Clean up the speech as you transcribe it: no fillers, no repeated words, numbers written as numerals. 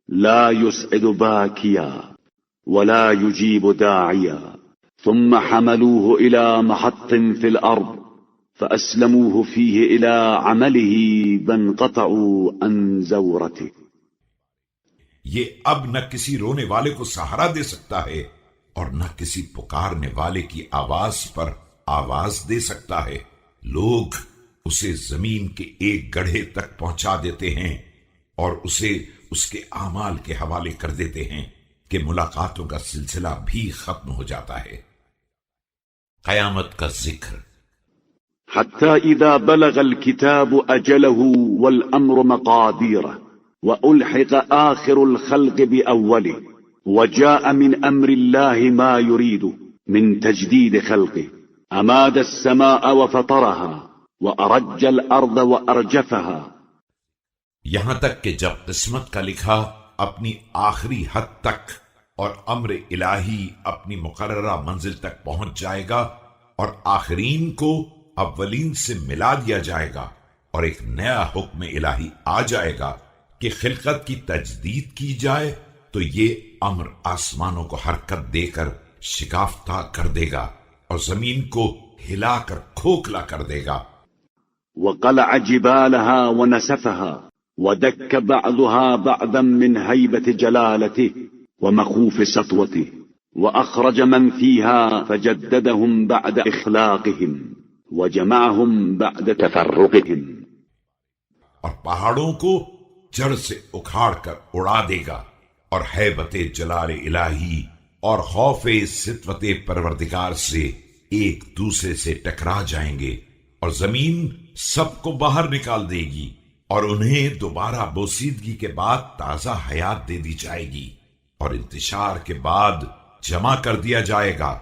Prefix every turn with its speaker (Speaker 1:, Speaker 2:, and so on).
Speaker 1: لا يسعد باكيا ولا يجيب داعيا ثم حملوه إلى محط في الأرض فأسلموه فيه إلى عمله فانقطعوا عن زورته.
Speaker 2: یہ اب نہ کسی رونے والے کو سہارا دے سکتا ہے اور نہ کسی پکارنے والے کی آواز پر آواز دے سکتا ہے. لوگ اسے زمین کے ایک گڑھے تک پہنچا دیتے ہیں اور اسے اس کے اعمال کے حوالے کر دیتے ہیں کہ ملاقاتوں کا سلسلہ بھی ختم ہو جاتا ہے. قیامت کا ذکر.
Speaker 1: حتى إذا بلغ الكتاب أجله والأمر مقاديره وألحق آخر الخلق بأوله وجاء من أمر الله ما يريد من تجديد خلقه أماد السماء وفطرها وأرج الأرض وأرجفها.
Speaker 2: یہاں تک کہ جب قسمت کا لکھا اپنی آخری حد تک اور امر الہی اپنی مقررہ منزل تک پہنچ جائے گا اور آخرین کو اولین سے ملا دیا جائے گا اور ایک نیا حکم الہی آ جائے گا کہ خلقت کی تجدید کی جائے، تو یہ امر آسمانوں کو حرکت دے کر شکافتہ کر دے گا اور زمین کو ہلا کر کھوکھلا کر دے گا.
Speaker 1: وقلع جبالها ونسفها ودك بعضها بعضا من هيبة جلالته ومخوف سطوته وأخرج من فيها فجددهم بعد إخلاقهم وجمعهم بعد تفرقهم.
Speaker 2: اور پہاڑوں کو جڑ سے اکھاڑ کر اڑا دے گا اور ہیبت جلال الہی اور خوف سطوت پروردگار سے ایک دوسرے سے ٹکرا جائیں گے اور زمین سب کو باہر نکال دے گی اور انہیں دوبارہ بوسیدگی کے بعد تازہ حیات دے دی جائے گی اور انتشار کے بعد جمع کر دیا جائے گا.